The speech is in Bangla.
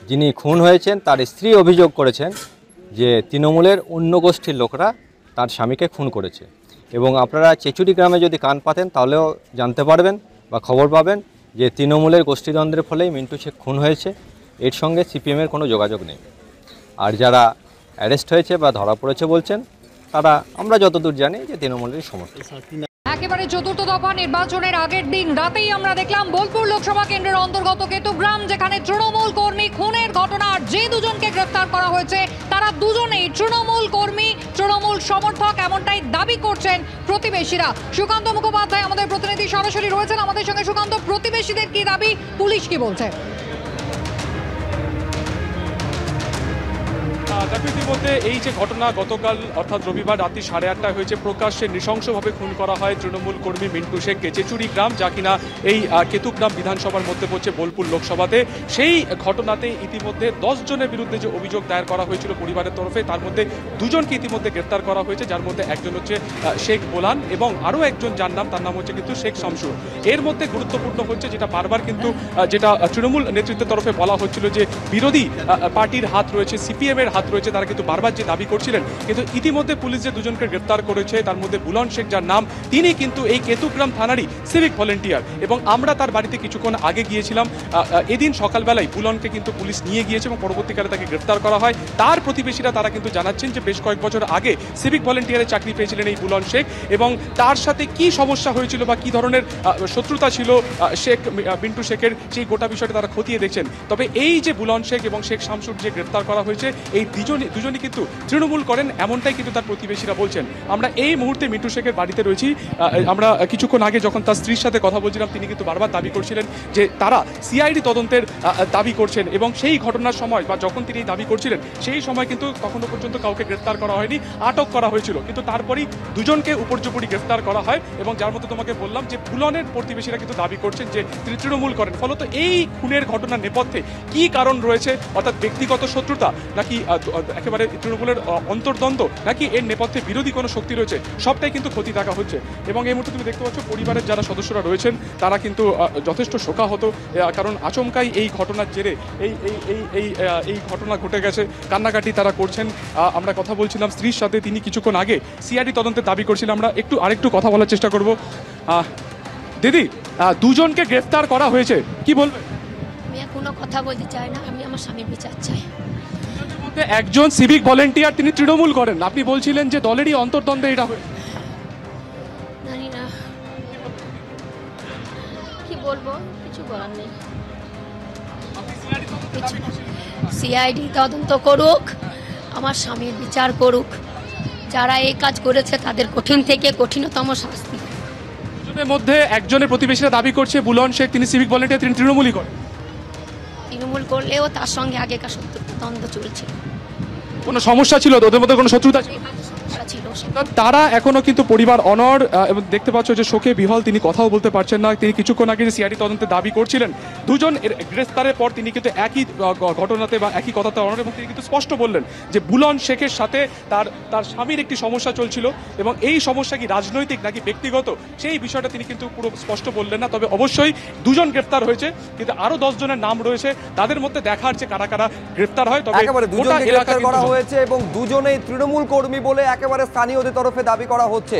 যিনি খুন হয়েছেন তার স্ত্রী অভিযোগ করেছেন যে তৃণমূলের অন্য গোষ্ঠীর লোকরা তার স্বামীকে খুন করেছে। এবং আপনারা চেচুড়ি গ্রামে যদি কান পাতেন তাহলেও জানতে পারবেন বা খবর পাবেন যে তৃণমূলের গোষ্ঠীদ্বন্দ্বের ফলেই মিন্টু শেখ খুন হয়েছে। এর সঙ্গে সিপিএমের কোনো যোগাযোগ নেই। আর যারা অ্যারেস্ট হয়েছে বা ধরা পড়েছে বলছেন তারা আমরা যতদূর জানি যে তৃণমূলের সমর্থক। একেবারে চতুর্থ দফা নির্বাচনের আগের দিন রাতেই আমরা দেখলাম বোলপুর লোকসভা কেন্দ্রের অন্তর্গত কেতুগ্রাম, যেখানে তৃণমূল কর্মী খুনের ঘটনার যে দুজনকে গ্রেফতার করা হয়েছে তারা দুজনেই তৃণমূল কর্মী, তৃণমূল সমর্থক, এমনটাই দাবি করছেন প্রতিবেশীরা। সুকান্ত মুখোপাধ্যায় আমাদের প্রতিনিধি সরাসরি রয়েছেন আমাদের সঙ্গে। সুকান্ত, প্রতিবেশীদের কি দাবি, পুলিশ কি বলছে? ইতিমধ্যে এই যে ঘটনা গতকাল অর্থাৎ রবিবার রাত্রি 8:30টায় হয়েছে, প্রকাশ্যে নৃশংসভাবে খুন করা হয় তৃণমূল কর্মী মিন্টু শেখকে চেচুড়ি গ্রাম, যা কিনা এই কেতুগ্রাম বিধানসভার মধ্যে পড়ছে বোলপুর লোকসভাতে। সেই ঘটনাতে ইতিমধ্যে 10 জনের বিরুদ্ধে যে অভিযোগ দায়ের করা হয়েছিল পরিবারের তরফে, তার মধ্যে 2 জনকে ইতিমধ্যে গ্রেফতার করা হয়েছে, যার মধ্যে একজন হচ্ছে শেখ বোলান এবং আরও একজন যার নাম, তার নাম হচ্ছে কিন্তু শেখ শামসুর। এর মধ্যে গুরুত্বপূর্ণ হচ্ছে যেটা বারবার কিন্তু যেটা তৃণমূল নেতৃত্বের তরফে বলা হচ্ছিল যে বিরোধী পার্টির হাত রয়েছে, সিপিএম এর হাত রয়েছে, তারা কিন্তু বারবার যে দাবি করছিলেন। কিন্তু ইতিমধ্যে পুলিশ যে 2 জনকে গ্রেফতার করেছে তার মধ্যে বুলন শেখ যার নাম, তিনি কিন্তু এই কেতুগ্রাম থানারই সিভিক ভলেন্টিয়ার এবং আমরা তার বাড়িতে কিছুক্ষণ আগে গিয়েছিলাম। এদিন সকালবেলায় বুলনকে কিন্তু পুলিশ নিয়ে গিয়েছে এবং পরবর্তীকালে তাকে গ্রেফতার করা হয়। তার প্রতিবেশীরা তারা কিন্তু জানাচ্ছেন যে বেশ কয়েক বছর আগে সিভিক ভলেন্টিয়ারের চাকরি পেয়েছিলেন এই বুলন শেখ এবং তার সাথে কি সমস্যা হয়েছিল বা কি ধরনের শত্রুতা ছিল শেখ মিন্টু শেখের, সেই গোটা বিষয়টা তারা খতিয়ে দেখছেন। তবে এই যে বুলন শেখ এবং শেখ শামসুর যে গ্রেফতার করা হয়েছে, এই দুজনই কিন্তু তৃণমূল করেন, এমনটাই কিন্তু তার প্রতিবেশীরা বলছেন। আমরা এই মুহূর্তে মিন্টু শেখের বাড়িতে রয়েছি। আমরা কিছুক্ষণ আগে যখন তার স্ত্রীর সাথে কথা বলছিলাম, তিনি কিন্তু বারবার দাবি করছিলেন যে তারা সিআইডি তদন্তের দাবি করছেন এবং সেই ঘটনার সময় বা যখন তিনি দাবি করছিলেন সেই সময় কিন্তু তখনও পর্যন্ত কাউকে গ্রেফতার করা হয়নি, আটক করা হয়েছিল। কিন্তু তারপরই 2 জনকে উপর্যুপরি গ্রেফতার করা হয় এবং যার মধ্যে তোমাকে বললাম যে বুলনের প্রতিবেশীরা কিন্তু দাবি করছেন যে তিনি তৃণমূল করেন। ফলত এই খুনের ঘটনার নেপথ্যে কি কারণ রয়েছে, অর্থাৎ ব্যক্তিগত শত্রুতা নাকি একেবারে তৃণমূলের অন্তর্দ্বন্দ্ব নাকি এর নেপথ্যে বিরোধী কোনো শক্তি রয়েছে, সবটাই কিন্তু ক্ষতি দেখা হচ্ছে। এবং এই মুহূর্তে তুমি দেখতে পাচ্ছ পরিবারের যারা সদস্যরা রয়েছেন তারা কিন্তু যথেষ্ট শোকাহত, কারণ আচমকাই এই ঘটনার জেরে এই ঘটনা ঘটে গেছে, কান্নাকাটি তারা করছেন। আমরা কথা বলছিলাম স্ত্রীর সাথে, তিনি কিছুক্ষণ আগে সিআইডি তদন্তের দাবি করছিলেন। আমরা আরেকটু কথা বলার চেষ্টা করব। দিদি, 2 জনকে গ্রেফতার করা হয়েছে, কি বলবেন? আমি কোনো কথা বলতে চাই না, আমি আমার স্বামীর বিচার চাই। একজন সিভিক ভলেন্টিয়ার, তিনি তৃণমূল করেন, আপনি বলছিলেন যে দলেরই অন্তর্দ্বন্দ্বে এটা হয়েছে। জানি না কি বলবো, কিছু বলার নেই। সিআইডি তদন্ত করুক, আমার স্বামীর বিচার করুক, যারা এই কাজ করেছে তাদের কঠিন থেকে কঠিনতম শাস্তি। দুজনের মধ্যে একজনের প্রতিবেশীরা দাবি করছে বুলন শেখ তিনি সিভিক ভলেন্টিয়ার, তিনি তৃণমূলই করেন। তৃণমূল করলেও তার সঙ্গে আগেকার দ্বন্দ্ব চলছিল। কোনো সমস্যা ছিল ওদের মধ্যে, কোনো শত্রুতা ছিল? তারা এখনো কিন্তু পরিবার অনড় এবং দেখতে পাচ্ছ যে শোকে বিহল, তিনি কথাও বলতে পারছেন না। তিনি কিছুক্ষণ আগে যে সিআইডি তদন্তে দাবি করছিলেন, 2 জন গ্রেফতারের পর তিনি কিন্তু একই ঘটনাতে বা একই কথাতে অনড় এবং তিনি কিন্তু স্পষ্ট বললেন যে বুলন শেখের সাথে তার স্বামীর একটি সমস্যা চলছিল এবং এই সমস্যা কি রাজনৈতিক নাকি ব্যক্তিগত, সেই বিষয়টা তিনি কিন্তু পুরো স্পষ্ট বললেন না। তবে অবশ্যই 2 জন গ্রেফতার হয়েছে, কিন্তু আরো 10 জনের নাম রয়েছে, তাদের মধ্যে দেখার যে কারা কারা গ্রেফতার হয়। তবে একেবারে 2 জনকে গ্রেফতার করা হয়েছে এবং 2 জনেই তৃণমূল কর্মী বলে একেবারে স্থানীয়দের তরফে দাবি করা হচ্ছে।